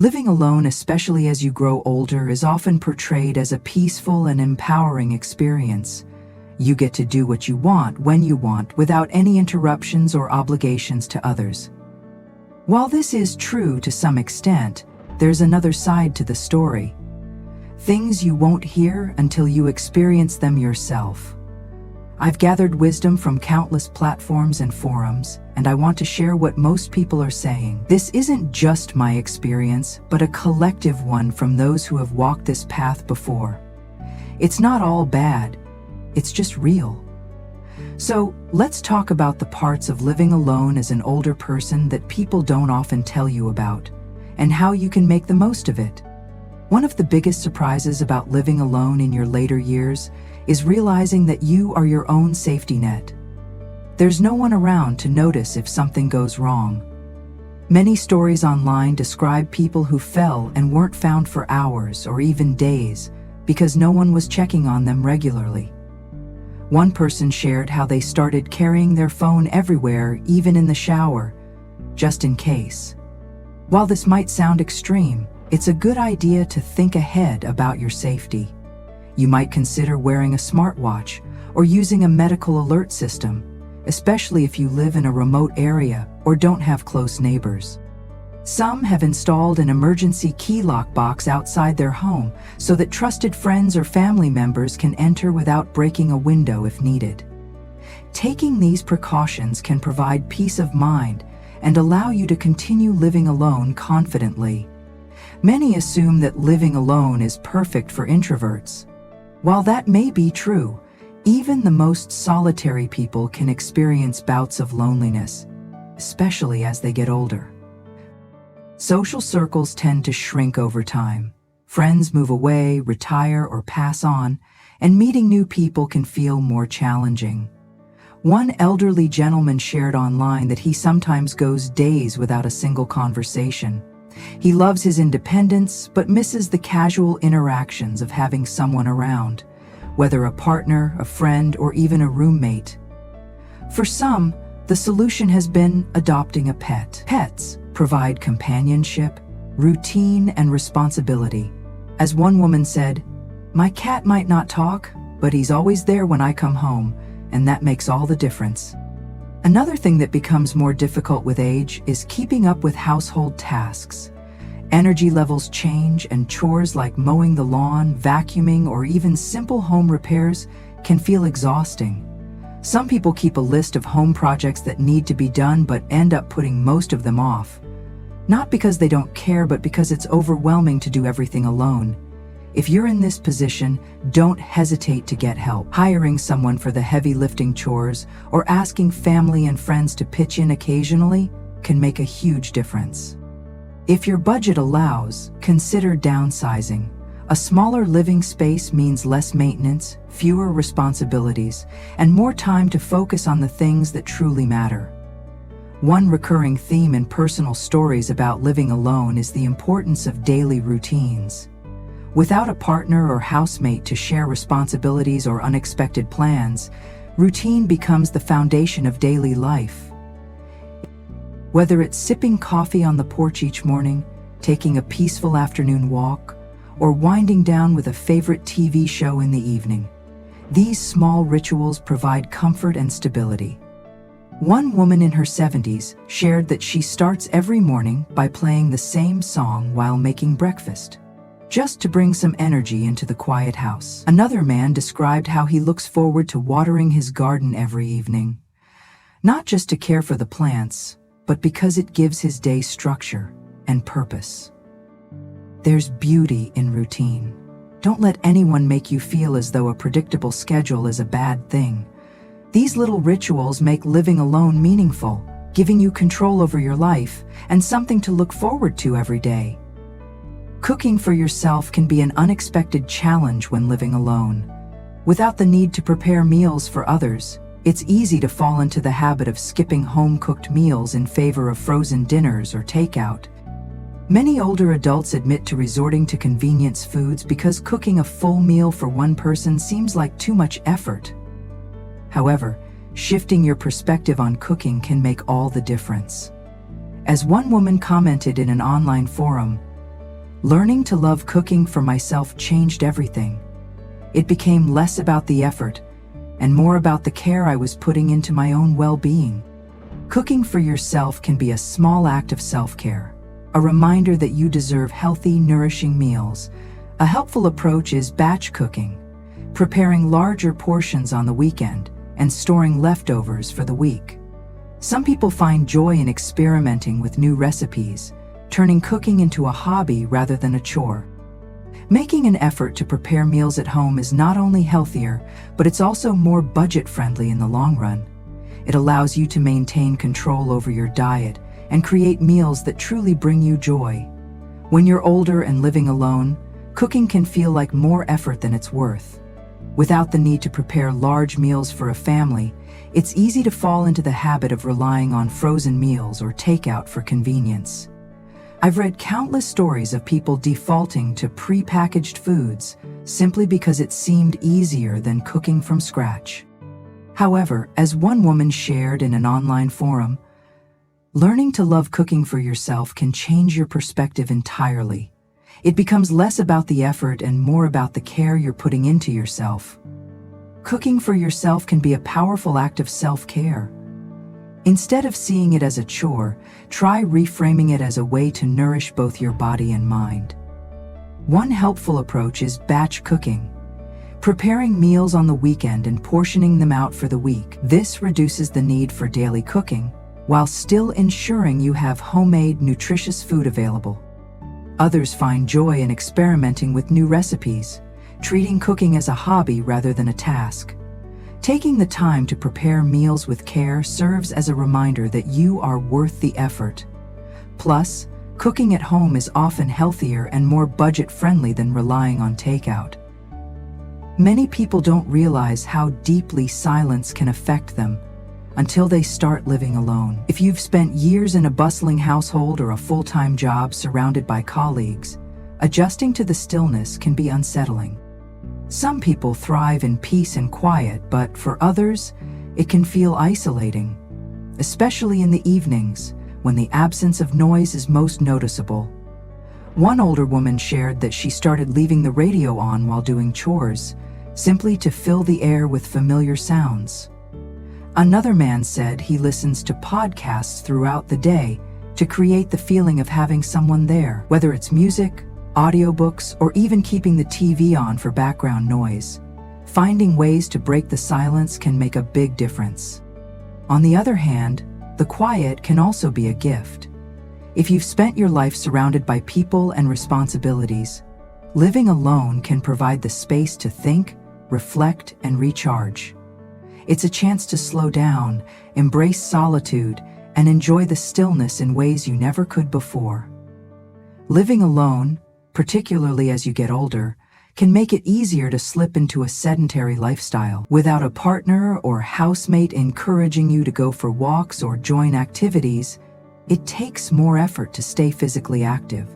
Living alone, especially as you grow older, is often portrayed as a peaceful and empowering experience. You get to do what you want when you want, without any interruptions or obligations to others. While this is true to some extent, there's another side to the story. Things you won't hear until you experience them yourself. I've gathered wisdom from countless platforms and forums, and I want to share what most people are saying. This isn't just my experience, but a collective one from those who have walked this path before. It's not all bad, it's just real. So, let's talk about the parts of living alone as an older person that people don't often tell you about, and how you can make the most of it. One of the biggest surprises about living alone in your later years is realizing that you are your own safety net. There's no one around to notice if something goes wrong. Many stories online describe people who fell and weren't found for hours or even days because no one was checking on them regularly. One person shared how they started carrying their phone everywhere, even in the shower, just in case. While this might sound extreme, it's a good idea to think ahead about your safety. You might consider wearing a smartwatch or using a medical alert system, especially if you live in a remote area or don't have close neighbors. Some have installed an emergency key lock box outside their home so that trusted friends or family members can enter without breaking a window if needed. Taking these precautions can provide peace of mind and allow you to continue living alone confidently. Many assume that living alone is perfect for introverts. While that may be true, even the most solitary people can experience bouts of loneliness, especially as they get older. Social circles tend to shrink over time. Friends move away, retire, or pass on, and meeting new people can feel more challenging. One elderly gentleman shared online that he sometimes goes days without a single conversation. He loves his independence, but misses the casual interactions of having someone around, whether a partner, a friend, or even a roommate. For some, the solution has been adopting a pet. Pets provide companionship, routine, and responsibility. As one woman said, "My cat might not talk, but he's always there when I come home, and that makes all the difference." Another thing that becomes more difficult with age is keeping up with household tasks. Energy levels change, and chores like mowing the lawn, vacuuming, or even simple home repairs can feel exhausting. Some people keep a list of home projects that need to be done but end up putting most of them off. Not because they don't care, but because it's overwhelming to do everything alone. If you're in this position, don't hesitate to get help. Hiring someone for the heavy lifting chores or asking family and friends to pitch in occasionally can make a huge difference. If your budget allows, consider downsizing. A smaller living space means less maintenance, fewer responsibilities, and more time to focus on the things that truly matter. One recurring theme in personal stories about living alone is the importance of daily routines. Without a partner or housemate to share responsibilities or unexpected plans, routine becomes the foundation of daily life. Whether it's sipping coffee on the porch each morning, taking a peaceful afternoon walk, or winding down with a favorite TV show in the evening, these small rituals provide comfort and stability. One woman in her 70s shared that she starts every morning by playing the same song while making breakfast, just to bring some energy into the quiet house. Another man described how he looks forward to watering his garden every evening, not just to care for the plants, but because it gives his day structure and purpose. There's beauty in routine. Don't let anyone make you feel as though a predictable schedule is a bad thing. These little rituals make living alone meaningful, giving you control over your life and something to look forward to every day. Cooking for yourself can be an unexpected challenge when living alone. Without the need to prepare meals for others, it's easy to fall into the habit of skipping home-cooked meals in favor of frozen dinners or takeout. Many older adults admit to resorting to convenience foods because cooking a full meal for one person seems like too much effort. However, shifting your perspective on cooking can make all the difference. As one woman commented in an online forum, Learning to love cooking for myself changed everything. It became less about the effort and more about the care I was putting into my own well-being. Cooking for yourself can be a small act of self-care, a reminder that you deserve healthy, nourishing meals. A helpful approach is batch cooking, preparing larger portions on the weekend and storing leftovers for the week. Some people find joy in experimenting with new recipes, turning cooking into a hobby rather than a chore. Making an effort to prepare meals at home is not only healthier, but it's also more budget-friendly in the long run. It allows you to maintain control over your diet and create meals that truly bring you joy. When you're older and living alone, cooking can feel like more effort than it's worth. Without the need to prepare large meals for a family, it's easy to fall into the habit of relying on frozen meals or takeout for convenience. I've read countless stories of people defaulting to pre-packaged foods simply because it seemed easier than cooking from scratch. However, as one woman shared in an online forum, learning to love cooking for yourself can change your perspective entirely. It becomes less about the effort and more about the care you're putting into yourself. Cooking for yourself can be a powerful act of self-care. Instead of seeing it as a chore, try reframing it as a way to nourish both your body and mind. One helpful approach is batch cooking, preparing meals on the weekend and portioning them out for the week. This reduces the need for daily cooking, while still ensuring you have homemade, nutritious food available. Others find joy in experimenting with new recipes, treating cooking as a hobby rather than a task. Taking the time to prepare meals with care serves as a reminder that you are worth the effort. Plus, cooking at home is often healthier and more budget-friendly than relying on takeout. Many people don't realize how deeply silence can affect them until they start living alone. If you've spent years in a bustling household or a full-time job surrounded by colleagues, adjusting to the stillness can be unsettling. Some people thrive in peace and quiet, but for others, it can feel isolating, especially in the evenings when the absence of noise is most noticeable. One older woman shared that she started leaving the radio on while doing chores, simply to fill the air with familiar sounds. Another man said he listens to podcasts throughout the day to create the feeling of having someone there, whether it's music, audiobooks, or even keeping the TV on for background noise. Finding ways to break the silence can make a big difference. On the other hand, the quiet can also be a gift. If you've spent your life surrounded by people and responsibilities, living alone can provide the space to think, reflect, and recharge. It's a chance to slow down, embrace solitude, and enjoy the stillness in ways you never could before. Living alone, particularly as you get older, can make it easier to slip into a sedentary lifestyle. Without a partner or housemate encouraging you to go for walks or join activities, it takes more effort to stay physically active.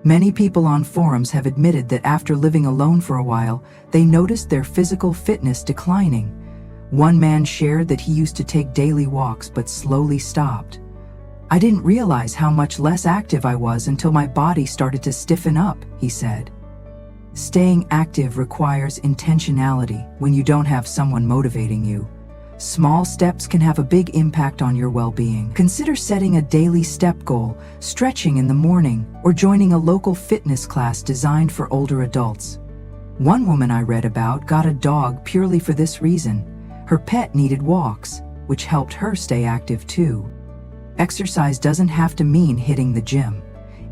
Many people on forums have admitted that after living alone for a while, they noticed their physical fitness declining. One man shared that he used to take daily walks but slowly stopped. "I didn't realize how much less active I was until my body started to stiffen up," he said. Staying active requires intentionality when you don't have someone motivating you. Small steps can have a big impact on your well-being. Consider setting a daily step goal, stretching in the morning, or joining a local fitness class designed for older adults. One woman I read about got a dog purely for this reason. Her pet needed walks, which helped her stay active too. Exercise doesn't have to mean hitting the gym.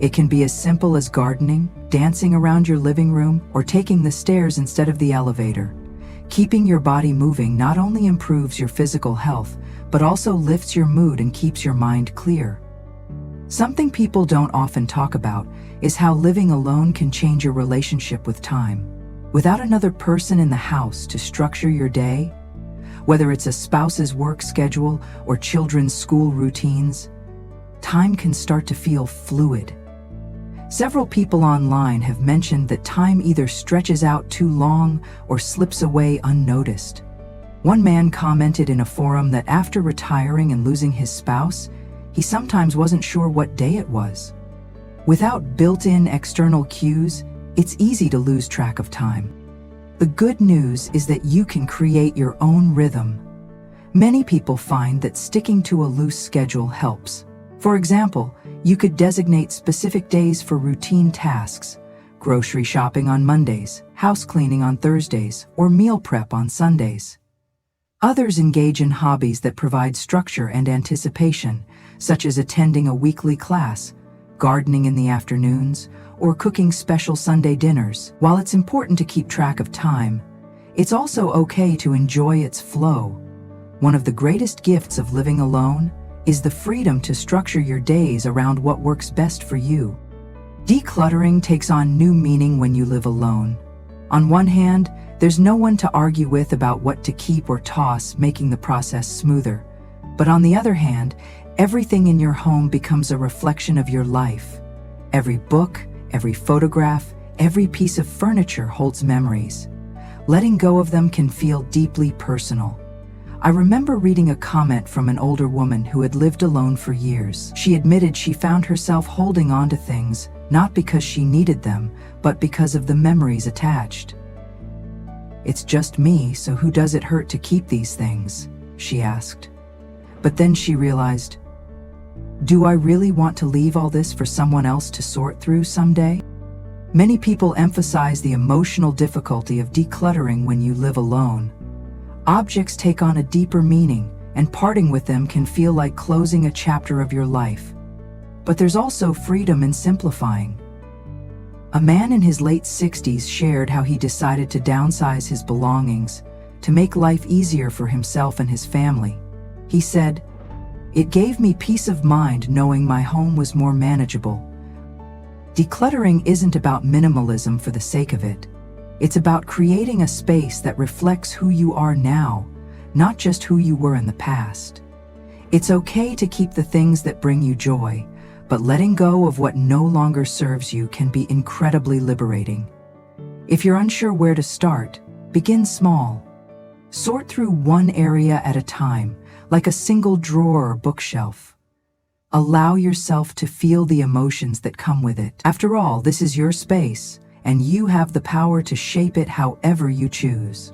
It can be as simple as gardening, dancing around your living room, or taking the stairs instead of the elevator. Keeping your body moving not only improves your physical health, but also lifts your mood and keeps your mind clear. Something people don't often talk about is how living alone can change your relationship with time. Without another person in the house to structure your day, whether it's a spouse's work schedule or children's school routines, time can start to feel fluid. Several people online have mentioned that time either stretches out too long or slips away unnoticed. One man commented in a forum that after retiring and losing his spouse, he sometimes wasn't sure what day it was. Without built-in external cues, it's easy to lose track of time. The good news is that you can create your own rhythm. Many people find that sticking to a loose schedule helps. For example, you could designate specific days for routine tasks, grocery shopping on Mondays, house cleaning on Thursdays, or meal prep on Sundays. Others engage in hobbies that provide structure and anticipation, such as attending a weekly class, gardening in the afternoons, or cooking special Sunday dinners. While it's important to keep track of time, it's also okay to enjoy its flow. One of the greatest gifts of living alone is the freedom to structure your days around what works best for you. Decluttering takes on new meaning when you live alone. On one hand, there's no one to argue with about what to keep or toss, making the process smoother. But on the other hand, everything in your home becomes a reflection of your life. Every book, every photograph, every piece of furniture holds memories. Letting go of them can feel deeply personal. I remember reading a comment from an older woman who had lived alone for years. She admitted she found herself holding on to things, not because she needed them, but because of the memories attached. "It's just me, so who does it hurt to keep these things?" she asked. But then she realized, do I really want to leave all this for someone else to sort through someday? Many people emphasize the emotional difficulty of decluttering when you live alone. Objects take on a deeper meaning, and parting with them can feel like closing a chapter of your life. But there's also freedom in simplifying. A man in his late 60s shared how he decided to downsize his belongings to make life easier for himself and his family. He said, "It gave me peace of mind knowing my home was more manageable." Decluttering isn't about minimalism for the sake of it. It's about creating a space that reflects who you are now, not just who you were in the past. It's okay to keep the things that bring you joy, but letting go of what no longer serves you can be incredibly liberating. If you're unsure where to start, begin small. Sort through one area at a time, like a single drawer or bookshelf. Allow yourself to feel the emotions that come with it. After all, this is your space, and you have the power to shape it however you choose.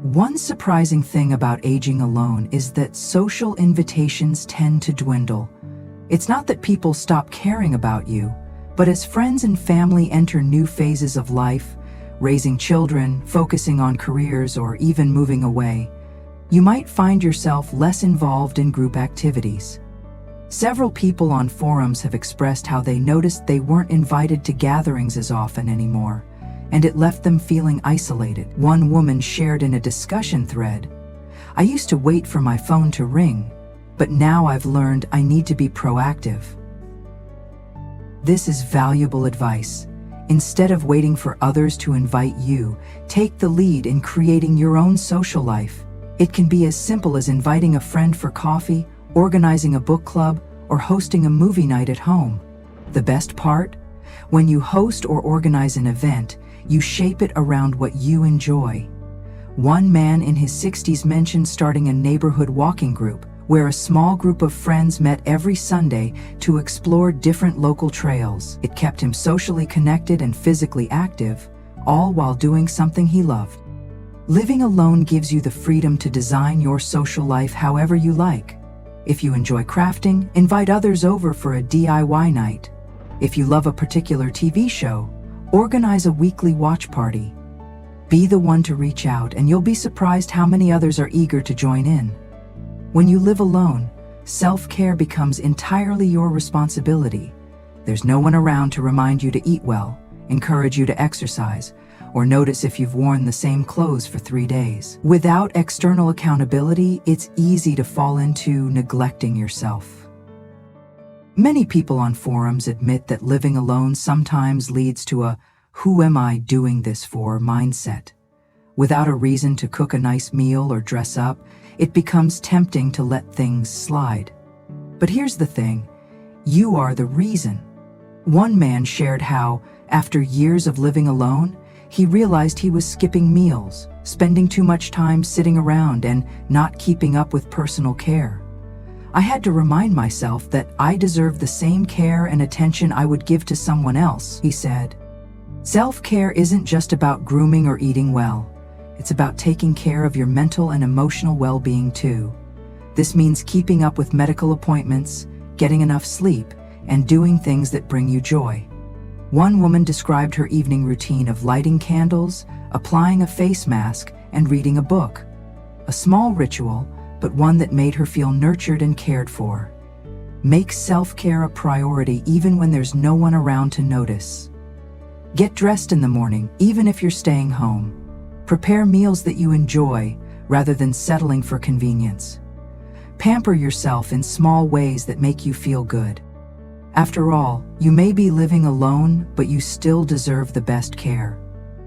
One surprising thing about aging alone is that social invitations tend to dwindle. It's not that people stop caring about you, but as friends and family enter new phases of life, raising children, focusing on careers, or even moving away, you might find yourself less involved in group activities. Several people on forums have expressed how they noticed they weren't invited to gatherings as often anymore, and it left them feeling isolated. One woman shared in a discussion thread, "I used to wait for my phone to ring, but now I've learned I need to be proactive." This is valuable advice. Instead of waiting for others to invite you, take the lead in creating your own social life. It can be as simple as inviting a friend for coffee, organizing a book club, or hosting a movie night at home. The best part? When you host or organize an event, you shape it around what you enjoy. One man in his 60s mentioned starting a neighborhood walking group, where a small group of friends met every Sunday to explore different local trails. It kept him socially connected and physically active, all while doing something he loved. Living alone gives you the freedom to design your social life however you like. If you enjoy crafting, invite others over for a DIY night. If you love a particular TV show, organize a weekly watch party. Be the one to reach out, and you'll be surprised how many others are eager to join in. When you live alone, self-care becomes entirely your responsibility. There's no one around to remind you to eat well, encourage you to exercise, or notice if you've worn the same clothes for 3 days. Without external accountability, it's easy to fall into neglecting yourself. Many people on forums admit that living alone sometimes leads to a "who am I doing this for" mindset. Without a reason to cook a nice meal or dress up, it becomes tempting to let things slide. But here's the thing, you are the reason. One man shared how, after years of living alone, he realized he was skipping meals, spending too much time sitting around, and not keeping up with personal care. I had to remind myself that I deserved the same care and attention I would give to someone else, he said. Self-care isn't just about grooming or eating well. It's about taking care of your mental and emotional well-being too. This means keeping up with medical appointments, getting enough sleep, and doing things that bring you joy. One woman described her evening routine of lighting candles, applying a face mask, and reading a book. A small ritual, but one that made her feel nurtured and cared for. Make self-care a priority even when there's no one around to notice. Get dressed in the morning, even if you're staying home. Prepare meals that you enjoy, rather than settling for convenience. Pamper yourself in small ways that make you feel good. After all, you may be living alone, but you still deserve the best care,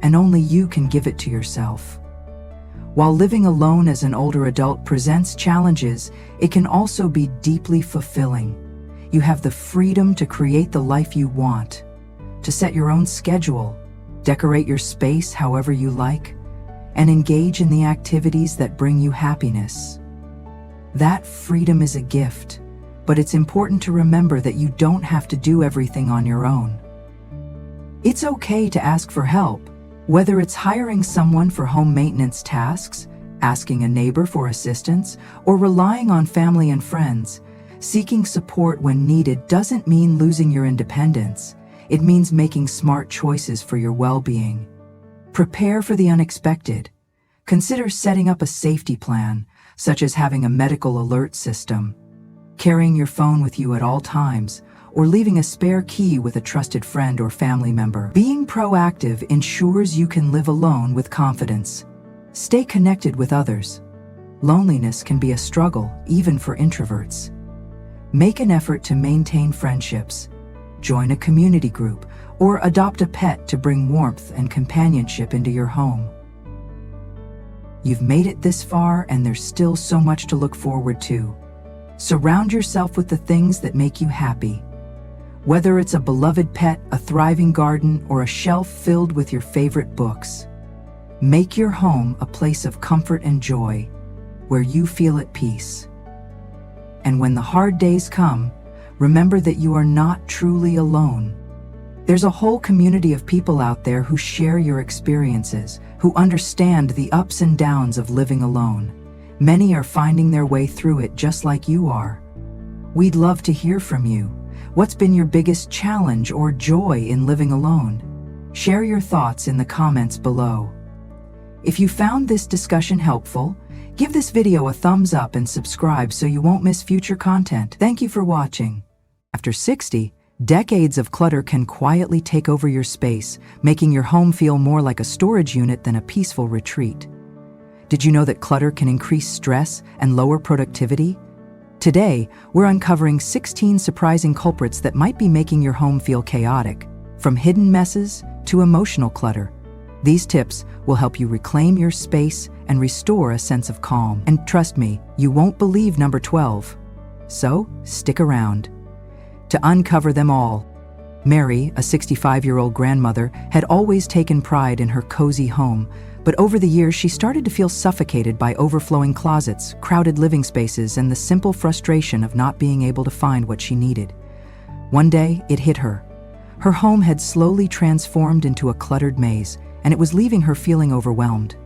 and only you can give it to yourself. While living alone as an older adult presents challenges, it can also be deeply fulfilling. You have the freedom to create the life you want, to set your own schedule, decorate your space however you like, and engage in the activities that bring you happiness. That freedom is a gift, but it's important to remember that you don't have to do everything on your own. It's okay to ask for help, whether it's hiring someone for home maintenance tasks, asking a neighbor for assistance, or relying on family and friends. Seeking support when needed doesn't mean losing your independence. It means making smart choices for your well-being. Prepare for the unexpected. Consider setting up a safety plan, such as having a medical alert system, carrying your phone with you at all times, or leaving a spare key with a trusted friend or family member. Being proactive ensures you can live alone with confidence. Stay connected with others. Loneliness can be a struggle, even for introverts. Make an effort to maintain friendships. Join a community group, or adopt a pet to bring warmth and companionship into your home. You've made it this far, and there's still so much to look forward to. Surround yourself with the things that make you happy. Whether it's a beloved pet, a thriving garden, or a shelf filled with your favorite books, make your home a place of comfort and joy, where you feel at peace. And when the hard days come, remember that you are not truly alone. There's a whole community of people out there who share your experiences, who understand the ups and downs of living alone. Many are finding their way through it just like you are. We'd love to hear from you. What's been your biggest challenge or joy in living alone? Share your thoughts in the comments below. If you found this discussion helpful, give this video a thumbs up and subscribe so you won't miss future content. Thank you for watching. After 60, decades of clutter can quietly take over your space, making your home feel more like a storage unit than a peaceful retreat. Did you know that clutter can increase stress and lower productivity? Today, we're uncovering 16 surprising culprits that might be making your home feel chaotic, from hidden messes to emotional clutter. These tips will help you reclaim your space and restore a sense of calm. And trust me, you won't believe number 12. So, stick around to uncover them all. Mary, a 65-year-old grandmother, had always taken pride in her cozy home, but over the years she started to feel suffocated by overflowing closets, crowded living spaces, and the simple frustration of not being able to find what she needed. One day, it hit her. Her home had slowly transformed into a cluttered maze, and it was leaving her feeling overwhelmed.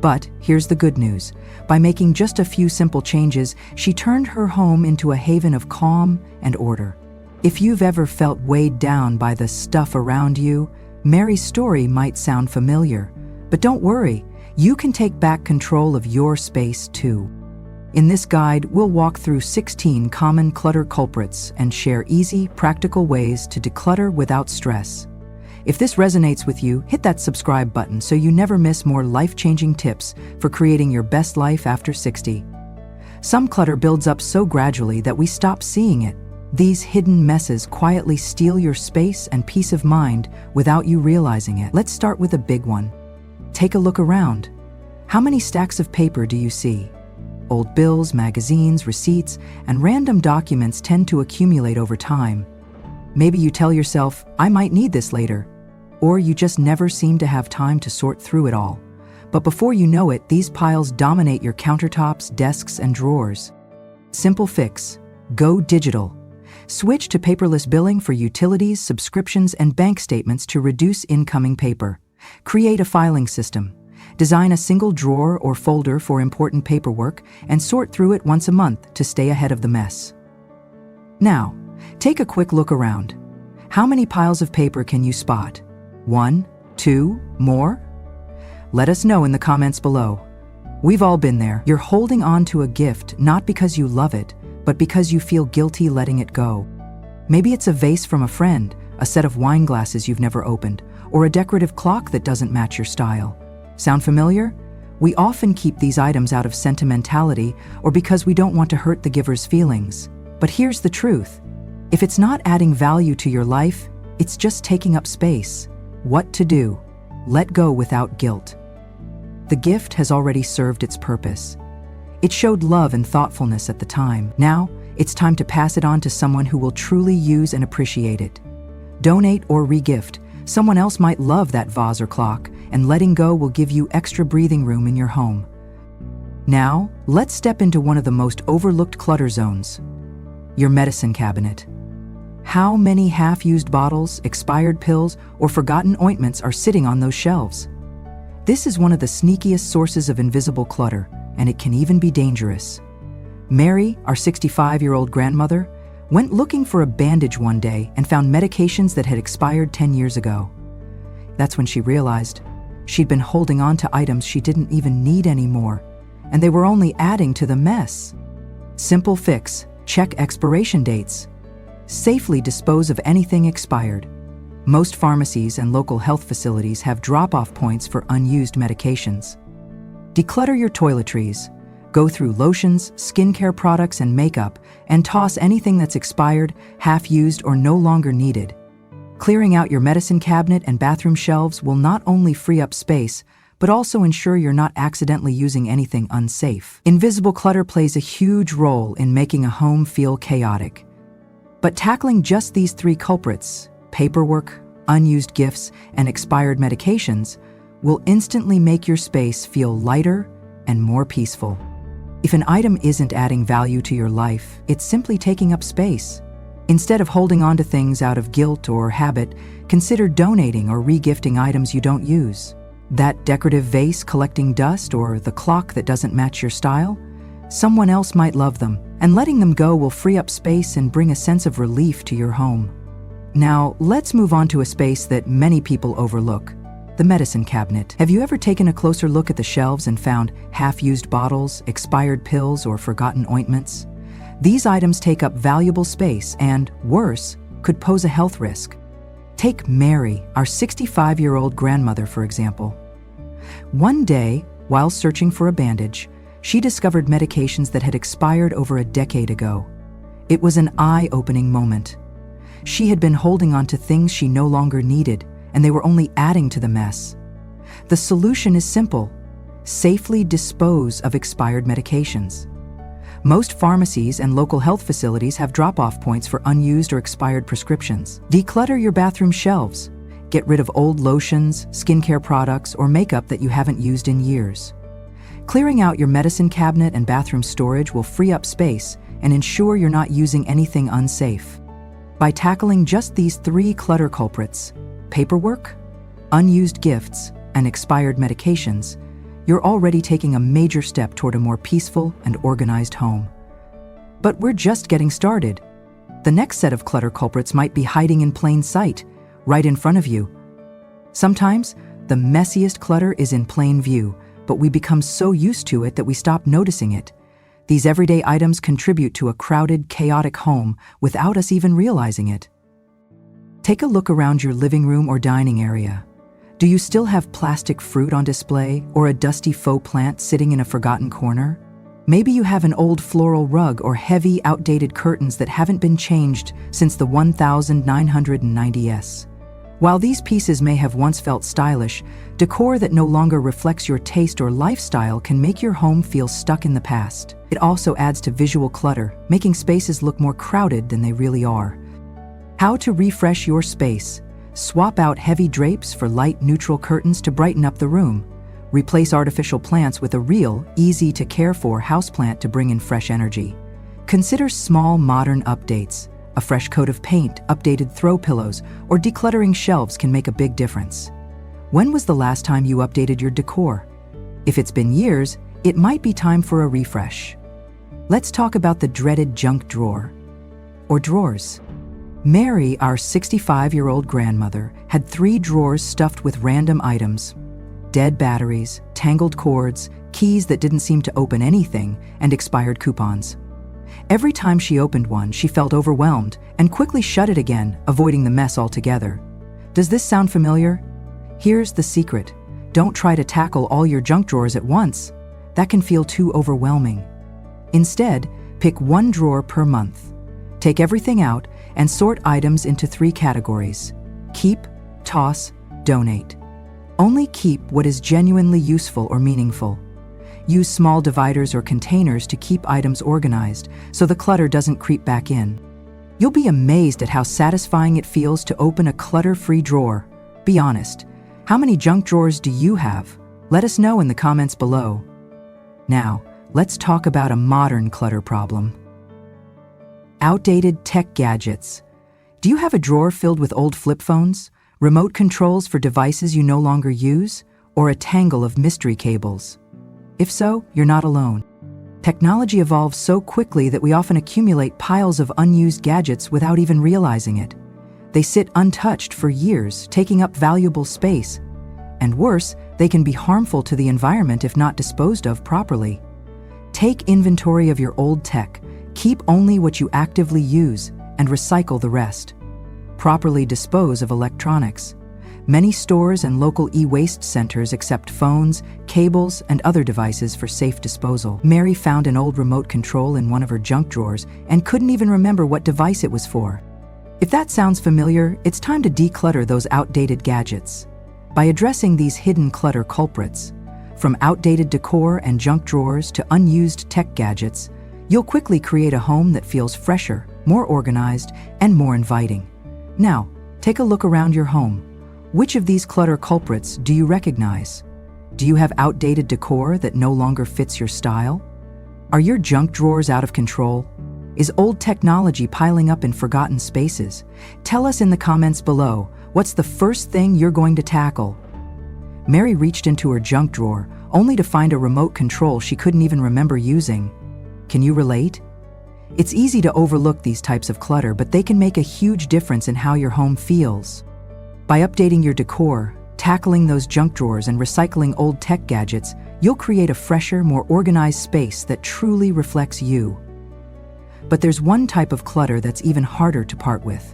But here's the good news. By making just a few simple changes, she turned her home into a haven of calm and order. If you've ever felt weighed down by the stuff around you, Mary's story might sound familiar. But don't worry, you can take back control of your space too. In this guide, we'll walk through 16 common clutter culprits and share easy, practical ways to declutter without stress. If this resonates with you, hit that subscribe button so you never miss more life-changing tips for creating your best life after 60. Some clutter builds up so gradually that we stop seeing it. These hidden messes quietly steal your space and peace of mind without you realizing it. Let's start with a big one. Take a look around. How many stacks of paper do you see? Old bills, magazines, receipts, and random documents tend to accumulate over time. Maybe you tell yourself, I might need this later, or you just never seem to have time to sort through it all. But before you know it, these piles dominate your countertops, desks, and drawers. Simple fix: go digital. Switch to paperless billing for utilities, subscriptions, and bank statements to reduce incoming paper. Create a filing system. Design a single drawer or folder for important paperwork and sort through it once a month to stay ahead of the mess. Now, take a quick look around. How many piles of paper can you spot? 1, 2, more? Let us know in the comments below. We've all been there. You're holding on to a gift not because you love it, but because you feel guilty letting it go. Maybe it's a vase from a friend, a set of wine glasses you've never opened, or a decorative clock that doesn't match your style. Sound familiar? We often keep these items out of sentimentality or because we don't want to hurt the giver's feelings. But here's the truth. If it's not adding value to your life, it's just taking up space. What to do? Let go without guilt. The gift has already served its purpose. It showed love and thoughtfulness at the time. Now, it's time to pass it on to someone who will truly use and appreciate it. Donate or re-gift. Someone else might love that vase or clock, and letting go will give you extra breathing room in your home. Now, let's step into one of the most overlooked clutter zones: your medicine cabinet. How many half-used bottles, expired pills, or forgotten ointments are sitting on those shelves? This is one of the sneakiest sources of invisible clutter, and it can even be dangerous. Mary, our 65-year-old grandmother, went looking for a bandage one day and found medications that had expired 10 years ago. That's when she realized she'd been holding on to items she didn't even need anymore, and they were only adding to the mess. Simple fix: check expiration dates. Safely dispose of anything expired. Most pharmacies and local health facilities have drop-off points for unused medications. Declutter your toiletries. Go through lotions, skincare products, and makeup, and toss anything that's expired, half-used, or no longer needed. Clearing out your medicine cabinet and bathroom shelves will not only free up space, but also ensure you're not accidentally using anything unsafe. Invisible clutter plays a huge role in making a home feel chaotic. But tackling just these 3 culprits, paperwork, unused gifts, and expired medications, will instantly make your space feel lighter and more peaceful. If an item isn't adding value to your life, it's simply taking up space. Instead of holding on to things out of guilt or habit, consider donating or re-gifting items you don't use. That decorative vase collecting dust or the clock that doesn't match your style? Someone else might love them, and letting them go will free up space and bring a sense of relief to your home. Now, let's move on to a space that many people overlook: the medicine cabinet. Have you ever taken a closer look at the shelves and found half-used bottles, expired pills, or forgotten ointments? These items take up valuable space and, worse, could pose a health risk. Take Mary, our 65-year-old grandmother, for example. One day, while searching for a bandage, she discovered medications that had expired over a decade ago. It was an eye-opening moment. She had been holding on to things she no longer needed, and they were only adding to the mess. The solution is simple: safely dispose of expired medications. Most pharmacies and local health facilities have drop-off points for unused or expired prescriptions. Declutter your bathroom shelves. Get rid of old lotions, skincare products, or makeup that you haven't used in years. Clearing out your medicine cabinet and bathroom storage will free up space and ensure you're not using anything unsafe. By tackling just these 3 clutter culprits: paperwork, unused gifts, and expired medications, you're already taking a major step toward a more peaceful and organized home. But we're just getting started. The next set of clutter culprits might be hiding in plain sight, right in front of you. Sometimes, the messiest clutter is in plain view, but we become so used to it that we stop noticing it. These everyday items contribute to a crowded, chaotic home without us even realizing it. Take a look around your living room or dining area. Do you still have plastic fruit on display or a dusty faux plant sitting in a forgotten corner? Maybe you have an old floral rug or heavy, outdated curtains that haven't been changed since the 1990s. While these pieces may have once felt stylish, decor that no longer reflects your taste or lifestyle can make your home feel stuck in the past. It also adds to visual clutter, making spaces look more crowded than they really are. How to refresh your space. Swap out heavy drapes for light, neutral curtains to brighten up the room. Replace artificial plants with a real, easy-to-care-for houseplant to bring in fresh energy. Consider small modern updates. A fresh coat of paint, updated throw pillows, or decluttering shelves can make a big difference. When was the last time you updated your decor? If it's been years, it might be time for a refresh. Let's talk about the dreaded junk drawer, or drawers. Mary, our 65-year-old grandmother, had 3 drawers stuffed with random items: dead batteries, tangled cords, keys that didn't seem to open anything, and expired coupons. Every time she opened one, she felt overwhelmed and quickly shut it again, avoiding the mess altogether. Does this sound familiar? Here's the secret. Don't try to tackle all your junk drawers at once. That can feel too overwhelming. Instead, pick 1 drawer per month. Take everything out and sort items into 3 categories: keep, toss, donate. Only keep what is genuinely useful or meaningful. Use small dividers or containers to keep items organized so the clutter doesn't creep back in. You'll be amazed at how satisfying it feels to open a clutter-free drawer. Be honest, how many junk drawers do you have? Let us know in the comments below. Now, let's talk about a modern clutter problem. Outdated tech gadgets. Do you have a drawer filled with old flip phones, remote controls for devices you no longer use, or a tangle of mystery cables? If so, you're not alone. Technology evolves so quickly that we often accumulate piles of unused gadgets without even realizing it. They sit untouched for years, taking up valuable space. And worse, they can be harmful to the environment if not disposed of properly. Take inventory of your old tech, keep only what you actively use, and recycle the rest. Properly dispose of electronics. Many stores and local e-waste centers accept phones, cables, and other devices for safe disposal. Mary found an old remote control in one of her junk drawers and couldn't even remember what device it was for. If that sounds familiar, it's time to declutter those outdated gadgets. By addressing these hidden clutter culprits, from outdated decor and junk drawers to unused tech gadgets, you'll quickly create a home that feels fresher, more organized, and more inviting. Now, take a look around your home. Which of these clutter culprits do you recognize? Do you have outdated decor that no longer fits your style? Are your junk drawers out of control? Is old technology piling up in forgotten spaces? Tell us in the comments below, what's the first thing you're going to tackle? Mary reached into her junk drawer, only to find a remote control she couldn't even remember using. Can you relate? It's easy to overlook these types of clutter, but they can make a huge difference in how your home feels. By updating your decor, tackling those junk drawers, and recycling old tech gadgets, you'll create a fresher, more organized space that truly reflects you. But there's one type of clutter that's even harder to part with: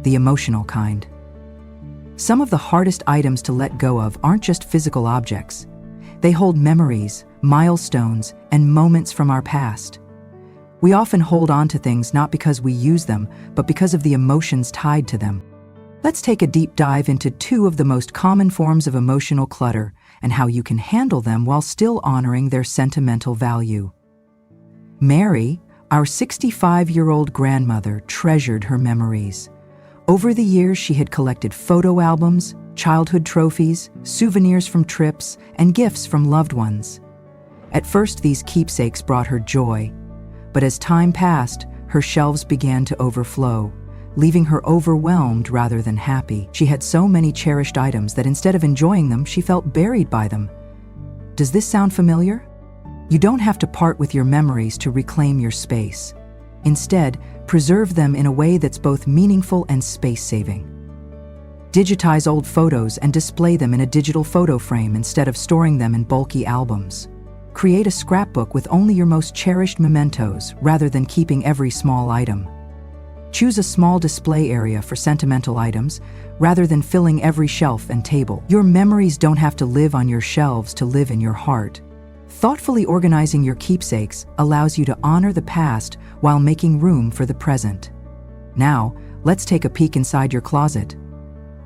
the emotional kind. Some of the hardest items to let go of aren't just physical objects. They hold memories, milestones, and moments from our past. We often hold on to things not because we use them, but because of the emotions tied to them. Let's take a deep dive into 2 of the most common forms of emotional clutter and how you can handle them while still honoring their sentimental value. Mary, our 65-year-old grandmother, treasured her memories. Over the years, she had collected photo albums, childhood trophies, souvenirs from trips, and gifts from loved ones. At first, these keepsakes brought her joy, but as time passed, her shelves began to overflow, leaving her overwhelmed rather than happy. She had so many cherished items that instead of enjoying them, she felt buried by them. Does this sound familiar? You don't have to part with your memories to reclaim your space. Instead, preserve them in a way that's both meaningful and space-saving. Digitize old photos and display them in a digital photo frame instead of storing them in bulky albums. Create a scrapbook with only your most cherished mementos rather than keeping every small item. Choose a small display area for sentimental items rather than filling every shelf and table. Your memories don't have to live on your shelves to live in your heart. Thoughtfully organizing your keepsakes allows you to honor the past while making room for the present. Now, let's take a peek inside your closet.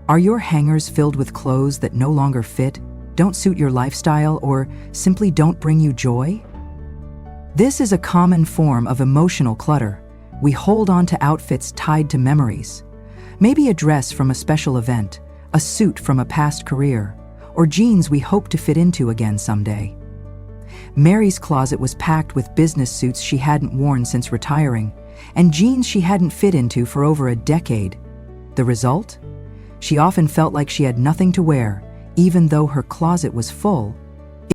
Are your hangers filled with clothes that no longer fit, don't suit your lifestyle, or simply don't bring you joy? This is a common form of emotional clutter. We hold on to outfits tied to memories. Maybe a dress from a special event, a suit from a past career, or jeans we hope to fit into again someday. Mary's closet was packed with business suits she hadn't worn since retiring, and jeans she hadn't fit into for over a decade. The result? She often felt like she had nothing to wear, even though her closet was full,